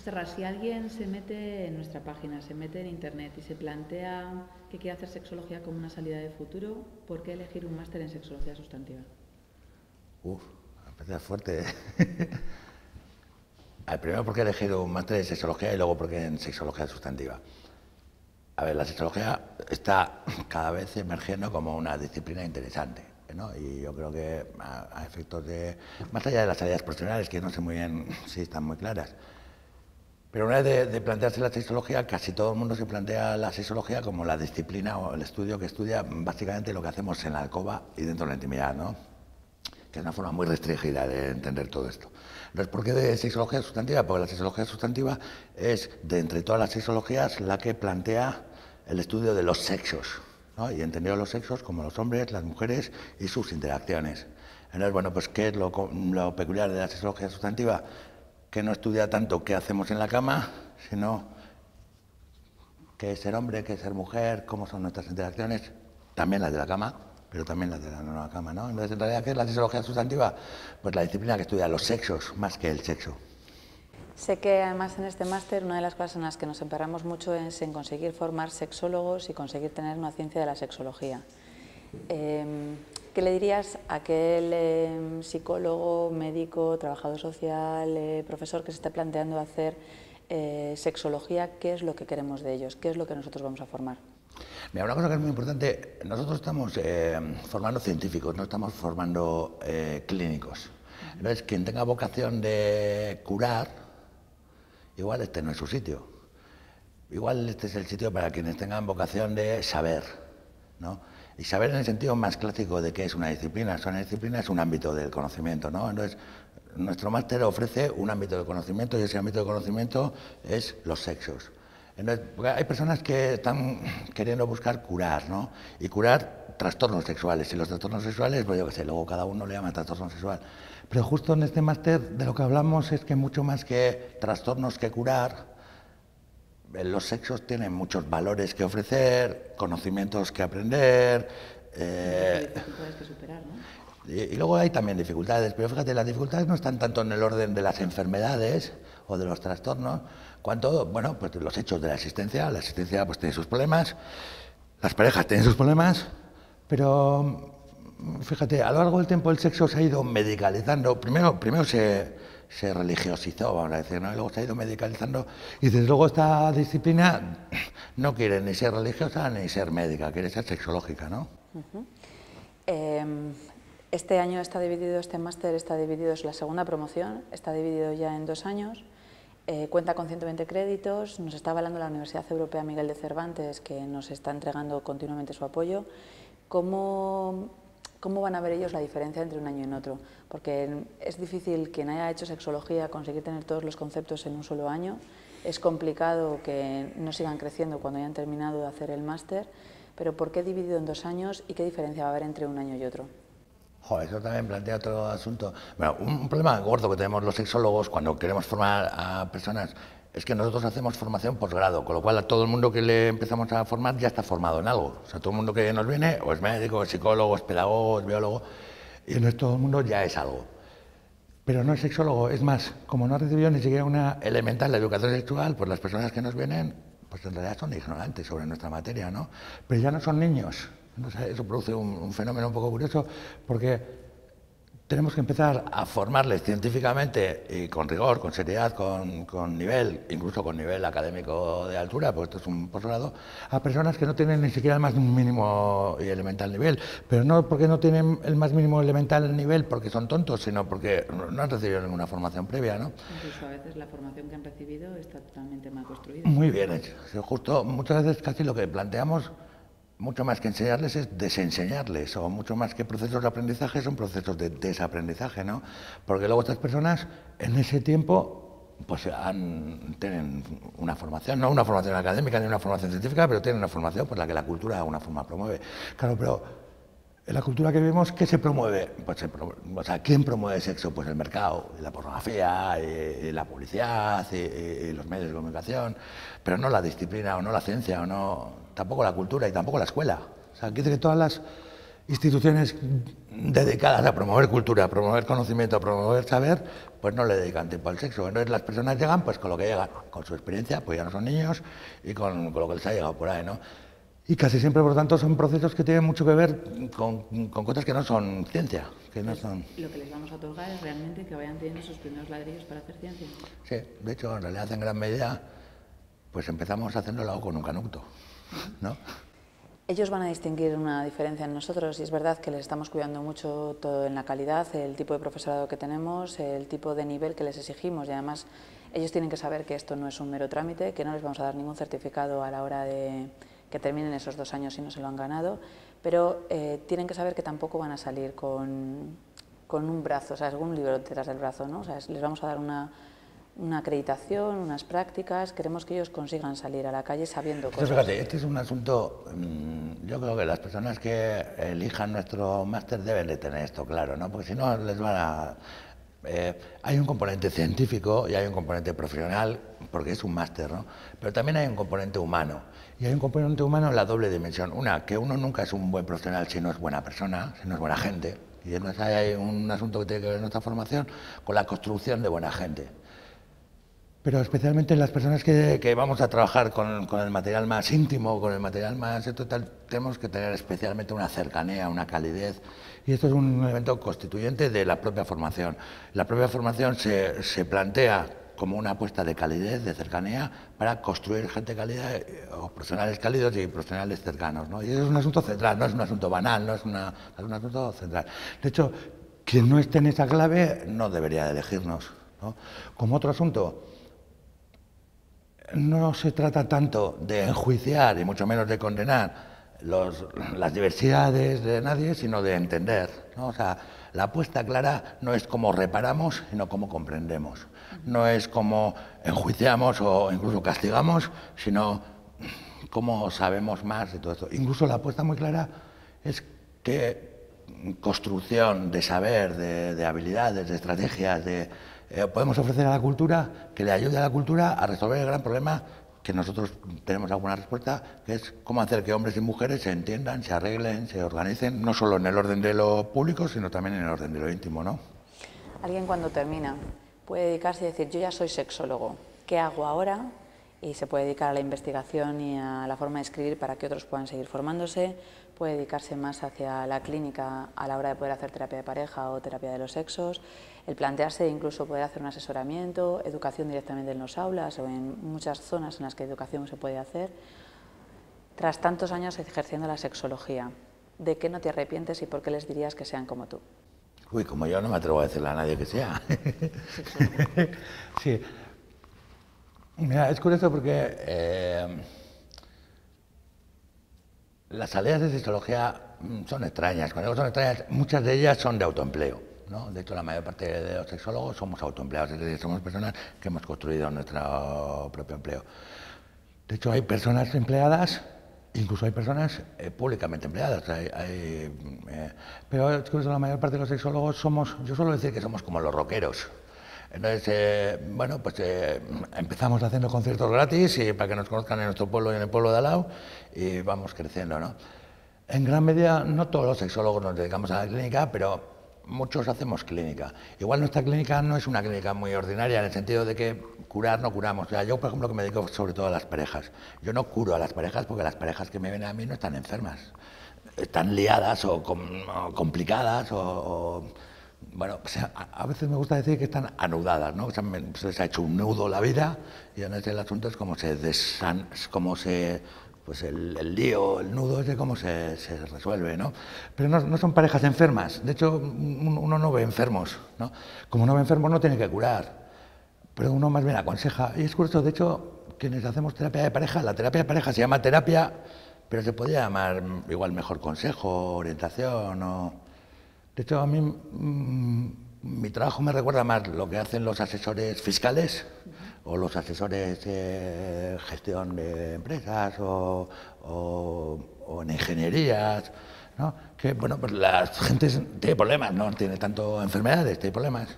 Serra, si alguien se mete en nuestra página, se mete en internet y se plantea que quiere hacer sexología como una salida de futuro, ¿por qué elegir un máster en sexología sustantiva? Empezar fuerte, ¿eh? Primero porque he elegido un máster en sexología y luego porque en sexología sustantiva. A ver, la sexología está cada vez emergiendo como una disciplina interesante, ¿no? Y yo creo que a efectos de, más allá de las salidas profesionales, que no sé muy bien si están muy claras, pero una vez de plantearse la sexología, casi todo el mundo se plantea la sexología como la disciplina o el estudio que estudia básicamente lo que hacemos en la alcoba y dentro de la intimidad, ¿no? Que es una forma muy restringida de entender todo esto. Entonces, ¿por qué de sexología sustantiva? Porque la sexología sustantiva es, de entre todas las sexologías, la que plantea el estudio de los sexos, ¿no? Y entendido los sexos como los hombres, las mujeres y sus interacciones. Entonces, bueno, pues ¿qué es lo peculiar de la sexología sustantiva? Que no estudia tanto qué hacemos en la cama, sino qué es ser hombre, qué es ser mujer, cómo son nuestras interacciones, también las de la cama, pero también las de la no cama, ¿no? Entonces, en realidad, ¿qué es la sexología sustantiva? Pues la disciplina que estudia los sexos más que el sexo. Sé que además en este máster una de las cosas en las que nos emperramos mucho es en conseguir formar sexólogos y conseguir tener una ciencia de la sexología. ¿Qué le dirías a aquel psicólogo, médico, trabajador social, profesor que se esté planteando hacer sexología? ¿Qué es lo que queremos de ellos? ¿Qué es lo que nosotros vamos a formar? Mira, una cosa que es muy importante, nosotros estamos formando científicos, no estamos formando clínicos. Entonces, quien tenga vocación de curar, igual este no es su sitio. Igual este es el sitio para quienes tengan vocación de saber, ¿no? Y saber en el sentido más clásico de qué es una disciplina. Una disciplina es un ámbito del conocimiento, ¿no? Entonces, nuestro máster ofrece un ámbito de conocimiento y ese ámbito de conocimiento es los sexos. Entonces, hay personas que están queriendo buscar curar, ¿no? Y curar trastornos sexuales. Y los trastornos sexuales, pues yo qué sé, luego cada uno le llama trastorno sexual. Pero justo en este máster de lo que hablamos es que mucho más que trastornos que curar, los sexos tienen muchos valores que ofrecer, conocimientos que aprender. Dificultades que superar, ¿no? Y luego hay también dificultades, pero fíjate, las dificultades no están tanto en el orden de las enfermedades o de los trastornos, cuanto, bueno, pues los hechos de la existencia. La existencia pues tiene sus problemas, las parejas tienen sus problemas, pero fíjate, a lo largo del tiempo el sexo se ha ido medicalizando. Primero se religiosizó, vamos a decir, ¿no? Y luego se ha ido medicalizando y desde luego esta disciplina no quiere ni ser religiosa ni ser médica, quiere ser sexológica, ¿no? Este año está dividido, este máster está dividido, es la segunda promoción, está dividido ya en 2 años, cuenta con 120 créditos, nos está avalando la Universidad Europea Miguel de Cervantes, que nos está entregando continuamente su apoyo. ¿Cómo van a ver ellos la diferencia entre un año y otro? Porque es difícil quien haya hecho sexología conseguir tener todos los conceptos en un solo año, es complicado que no sigan creciendo cuando hayan terminado de hacer el máster, pero ¿por qué dividido en 2 años y qué diferencia va a haber entre un año y otro? Joder, eso también plantea otro asunto. Bueno, un problema gordo que tenemos los sexólogos cuando queremos formar a personas es que nosotros hacemos formación posgrado, con lo cual a todo el mundo que le empezamos a formar ya está formado en algo. O sea, todo el mundo que nos viene o es médico, es psicólogo, es pedagogo, es biólogo, y entonces todo el mundo ya es algo. Pero no es sexólogo, es más, como no ha recibido ni siquiera una elemental de educación sexual, pues las personas que nos vienen, pues en realidad son ignorantes sobre nuestra materia, ¿no? Pero ya no son niños. Entonces, eso produce un fenómeno un poco curioso, porque tenemos que empezar a formarles científicamente y con rigor, con seriedad, con nivel, incluso con nivel académico de altura, porque esto es un posgrado, a personas que no tienen ni siquiera el más mínimo y elemental nivel. Pero no porque no tienen el más mínimo elemental nivel porque son tontos, sino porque no han recibido ninguna formación previa, ¿no? Incluso a veces la formación que han recibido está totalmente mal construida. Muy bien hecho. Justo muchas veces casi lo que planteamos, mucho más que enseñarles, es desenseñarles, o mucho más que procesos de aprendizaje, son procesos de desaprendizaje, ¿no? Porque luego estas personas, en ese tiempo, pues tienen una formación, no una formación académica ni una formación científica, pero tienen una formación por la que la cultura de alguna forma promueve. Claro, pero en la cultura que vivimos, ¿qué se promueve? Pues o sea, ¿quién promueve el sexo? Pues el mercado, y la pornografía, y la publicidad, y los medios de comunicación, pero no la disciplina, o no la ciencia, o no, tampoco la cultura y tampoco la escuela. O sea, quiere decir que todas las instituciones dedicadas a promover cultura, a promover conocimiento, a promover saber, pues no le dedican tiempo al sexo. Entonces las personas llegan pues con lo que llegan, con su experiencia, pues ya no son niños, y con lo que les ha llegado por ahí, ¿no? Y casi siempre, por tanto, son procesos que tienen mucho que ver con cosas que no son ciencia, que no son... Lo que les vamos a otorgar es realmente que vayan teniendo sus primeros ladrillos para hacer ciencia. Sí, de hecho, en realidad, en gran medida, pues empezamos haciéndolo con un canuto, ¿no? Ellos van a distinguir una diferencia en nosotros y es verdad que les estamos cuidando mucho todo en la calidad, el tipo de profesorado que tenemos, el tipo de nivel que les exigimos y además ellos tienen que saber que esto no es un mero trámite, que no les vamos a dar ningún certificado a la hora de que terminen esos 2 años si no se lo han ganado, pero tienen que saber que tampoco van a salir con un brazo, o sea, algún libro detrás del brazo, ¿no? O sea, les vamos a dar una acreditación, unas prácticas, queremos que ellos consigan salir a la calle sabiendo cosas. Fíjate, este es un asunto, yo creo que las personas que elijan nuestro máster deben de tener esto claro, ¿no? Porque si no les van a... hay un componente científico y hay un componente profesional, porque es un máster, ¿no? Pero también hay un componente humano, y hay un componente humano en la doble dimensión. Una, que uno nunca es un buen profesional si no es buena persona, si no es buena gente, y entonces hay un asunto que tiene que ver en nuestra formación con la construcción de buena gente. Pero especialmente las personas que vamos a trabajar con el material más íntimo, con el material más total, tenemos que tener especialmente una cercanía, una calidez. Y esto es un elemento constituyente de la propia formación. La propia formación se plantea como una apuesta de calidez, de cercanía, para construir gente cálida, o profesionales cálidos y profesionales cercanos, ¿no? Y eso es un asunto central, no es un asunto banal, es un asunto central. De hecho, quien no esté en esa clave no debería de elegirnos, ¿no? Como otro asunto, no se trata tanto de enjuiciar y mucho menos de condenar las diversidades de nadie, sino de entender, ¿no? O sea, la apuesta clara no es cómo reparamos, sino cómo comprendemos. No es cómo enjuiciamos o incluso castigamos, sino cómo sabemos más de todo esto. Incluso la apuesta muy clara es que construcción de saber, de habilidades, de estrategias, podemos ofrecer a la cultura, que le ayude a la cultura a resolver el gran problema que nosotros tenemos alguna respuesta, que es cómo hacer que hombres y mujeres se entiendan, se arreglen, se organicen, no solo en el orden de lo público, sino también en el orden de lo íntimo, ¿no? Alguien cuando termina puede dedicarse y decir, yo ya soy sexólogo, ¿qué hago ahora? Y se puede dedicar a la investigación y a la forma de escribir para que otros puedan seguir formándose, puede dedicarse más hacia la clínica a la hora de poder hacer terapia de pareja o terapia de los sexos, el plantearse incluso poder hacer un asesoramiento, educación directamente en los aulas o en muchas zonas en las que educación se puede hacer. Tras tantos años ejerciendo la sexología, ¿de qué no te arrepientes y por qué les dirías que sean como tú? Uy, como yo no me atrevo a decirle a nadie que sea. Sí. Mira, es curioso porque las salidas de sexología son extrañas. Cuando digo son extrañas, muchas de ellas son de autoempleo, ¿no? De hecho, la mayor parte de los sexólogos somos autoempleados, es decir, somos personas que hemos construido nuestro propio empleo. De hecho, hay personas empleadas, incluso hay personas públicamente empleadas. Pero es curioso, la mayor parte de los sexólogos somos, yo suelo decir que somos como los rockeros. Entonces, bueno, pues empezamos haciendo conciertos gratis y para que nos conozcan en nuestro pueblo y en el pueblo de al lado, y vamos creciendo, ¿no? En gran medida, no todos los sexólogos nos dedicamos a la clínica, pero muchos hacemos clínica. Igual nuestra clínica no es una clínica muy ordinaria en el sentido de que curar no curamos. O sea, yo, por ejemplo, que me dedico sobre todo a las parejas. Yo no curo a las parejas porque las parejas que me vienen a mí no están enfermas. Están liadas o complicadas bueno, pues a veces me gusta decir que están anudadas, ¿no? O sea, se les ha hecho un nudo la vida y en el asunto es como pues el lío, el nudo ese cómo se resuelve, ¿no? Pero no son parejas enfermas. De hecho, uno no ve enfermos, ¿no? Como no ve enfermos no tiene que curar, pero uno más bien aconseja. Y es curioso, de hecho, quienes hacemos terapia de pareja, la terapia de pareja se llama terapia, pero se podría llamar igual mejor consejo, orientación o... De hecho, a mí mi trabajo me recuerda más lo que hacen los asesores fiscales o los asesores de gestión de empresas o en ingenierías, ¿no? Que, bueno, pues la gente tiene problemas, no tiene tanto enfermedades, tiene problemas. De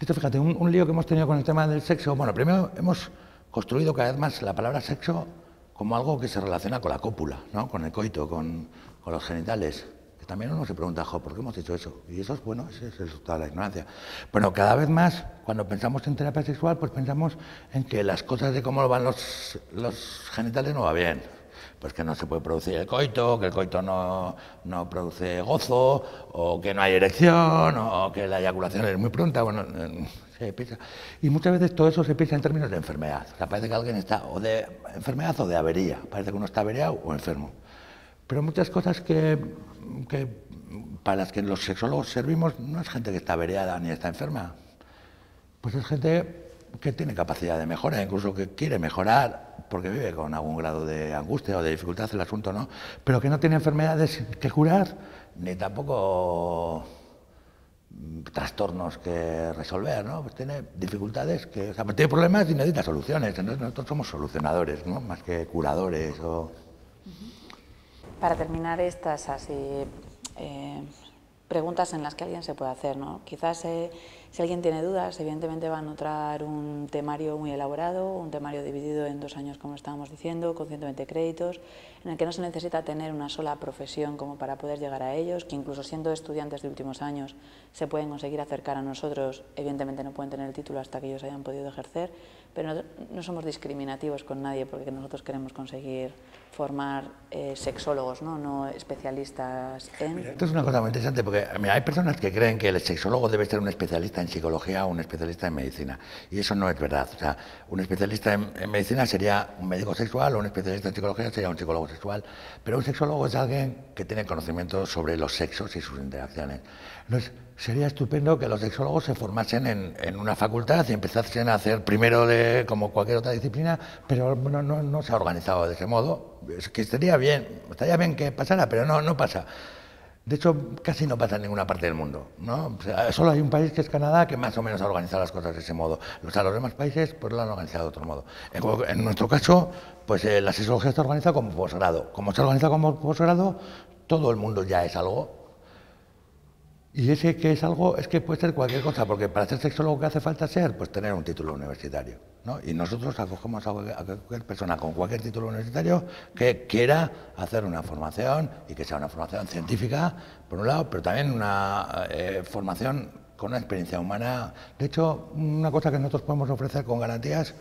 hecho, fíjate, un lío que hemos tenido con el tema del sexo, bueno, primero hemos construido cada vez más la palabra sexo como algo que se relaciona con la cópula, ¿no? Con el coito, con los genitales. También uno se pregunta, ¿por qué hemos hecho eso? Y eso es bueno, ese es el resultado de la ignorancia. Bueno, cada vez más, cuando pensamos en terapia sexual, pues pensamos en que las cosas de cómo van los genitales no va bien. Pues que no se puede producir el coito, que el coito no produce gozo, o que no hay erección, o que la eyaculación es muy pronta. Bueno, se piensa. Y muchas veces todo eso se piensa en términos de enfermedad. O sea, parece que alguien está o de enfermedad o de avería. Parece que uno está averiado o enfermo. Pero muchas cosas que para las que los sexólogos servimos no es gente que está averiada ni está enferma. Pues es gente que tiene capacidad de mejora, incluso que quiere mejorar porque vive con algún grado de angustia o de dificultad el asunto, ¿no? Pero que no tiene enfermedades que curar, ni tampoco trastornos que resolver, ¿no? Pues tiene dificultades, o sea, tiene problemas y necesita soluciones. Entonces nosotros somos solucionadores, ¿no? Más que curadores o... Para terminar estas así preguntas en las que alguien se puede hacer, ¿no? Quizás si alguien tiene dudas, evidentemente va a encontrar un temario muy elaborado, un temario dividido en 2 años, como estábamos diciendo, con 120 créditos, en el que no se necesita tener una sola profesión como para poder llegar a ellos, que incluso siendo estudiantes de últimos años se pueden conseguir acercar a nosotros. Evidentemente no pueden tener el título hasta que ellos hayan podido ejercer, pero no somos discriminativos con nadie porque nosotros queremos conseguir formar sexólogos, no especialistas en... Esto es una cosa muy interesante porque hay personas que creen que el sexólogo debe ser un especialista en psicología o un especialista en medicina, y eso no es verdad. O sea, un especialista en medicina sería un médico sexual, o un especialista en psicología sería un psicólogo sexual, pero un sexólogo es alguien que tiene conocimiento sobre los sexos y sus interacciones. Entonces, sería estupendo que los sexólogos se formasen en una facultad y empezasen a hacer primero como cualquier otra disciplina, pero no se ha organizado de ese modo. Es que estaría bien que pasara, pero no pasa. De hecho, casi no pasa en ninguna parte del mundo, ¿no? O sea, solo hay un país, que es Canadá, que más o menos ha organizado las cosas de ese modo. O sea, los demás países pues lo han organizado de otro modo. En nuestro caso, pues la sexología está organizada como posgrado. Como está organizada como posgrado, todo el mundo ya es algo. Y ese que es algo es que puede ser cualquier cosa, porque para ser sexólogo, ¿qué hace falta ser? Pues tener un título universitario, ¿no? Y nosotros acogemos a cualquier persona con cualquier título universitario que quiera hacer una formación, y que sea una formación científica, por un lado, pero también una formación con una experiencia humana. De hecho, una cosa que nosotros podemos ofrecer con garantías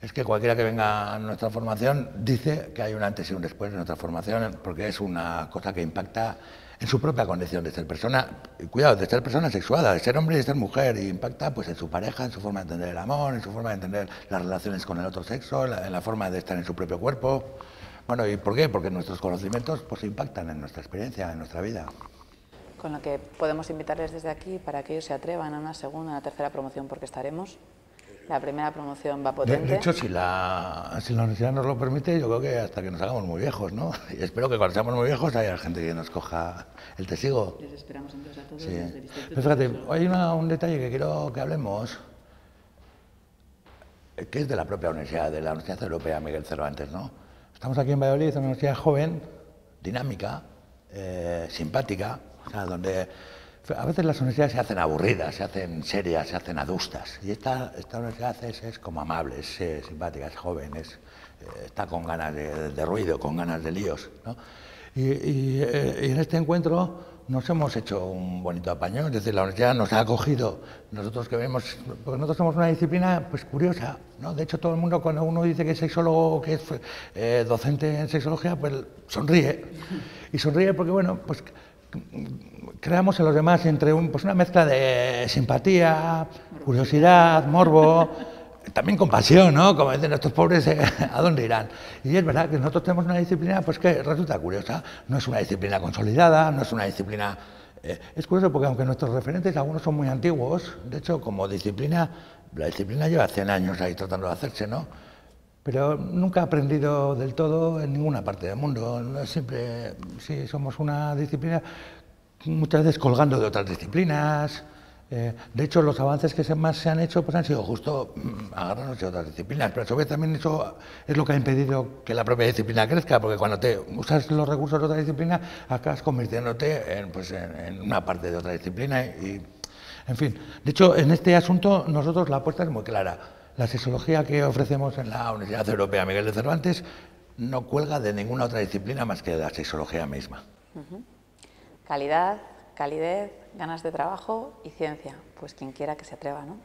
es que cualquiera que venga a nuestra formación dice que hay un antes y un después de nuestra formación, porque es una cosa que impacta en su propia condición de ser persona, y cuidado, de ser persona sexuada, de ser hombre y de ser mujer, y impacta pues en su pareja, en su forma de entender el amor, en su forma de entender las relaciones con el otro sexo, en la forma de estar en su propio cuerpo. Bueno, ¿y por qué? Porque nuestros conocimientos pues impactan en nuestra experiencia, en nuestra vida. Con lo que podemos invitarles desde aquí para que ellos se atrevan a una segunda, a una tercera promoción, porque estaremos. La primera promoción va potente. De hecho, si la universidad nos lo permite, yo creo que hasta que nos hagamos muy viejos, ¿no? Y espero que cuando seamos muy viejos haya gente que nos coja el testigo. Les esperamos entonces a todos Sí. desde el Instituto. Pero fíjate, hay un detalle que quiero que hablemos, que es de la propia universidad, de la Universidad Europea Miguel Cervantes, ¿no? Estamos aquí en Valladolid, una universidad joven, dinámica, simpática, o sea, donde a veces las universidades se hacen aburridas, se hacen serias, se hacen adustas. Y esta universidad es como amable, es simpática, es joven, está con ganas de ruido, con ganas de líos, ¿no? Y en este encuentro nos hemos hecho un bonito apaño, es decir, la universidad nos ha acogido, nosotros que vemos, porque nosotros somos una disciplina pues curiosa, ¿no? De hecho, todo el mundo, cuando uno dice que es sexólogo, que es docente en sexología, pues sonríe. Y sonríe porque, bueno, pues creamos en los demás pues una mezcla de simpatía, curiosidad, morbo, también compasión, ¿no? Como dicen estos pobres, ¿a dónde irán? Y es verdad que nosotros tenemos una disciplina pues que resulta curiosa, no es una disciplina consolidada, no es una disciplina... es curioso porque aunque nuestros referentes, algunos son muy antiguos, de hecho, como disciplina, la disciplina lleva 100 años ahí tratando de hacerse, ¿no? Pero nunca ha aprendido del todo en ninguna parte del mundo. Siempre, sí, somos una disciplina muchas veces colgando de otras disciplinas. De hecho, los avances que más se han hecho pues han sido justo agarrarnos de otras disciplinas, pero a su vez también eso es lo que ha impedido que la propia disciplina crezca, porque cuando te usas los recursos de otra disciplina acabas convirtiéndote en una parte de otra disciplina. En fin, de hecho, en este asunto nosotros la apuesta es muy clara. La sexología que ofrecemos en la Universidad Europea Miguel de Cervantes no cuelga de ninguna otra disciplina más que de la sexología misma. Calidad, calidez, ganas de trabajo y ciencia. Pues quien quiera que se atreva, ¿no?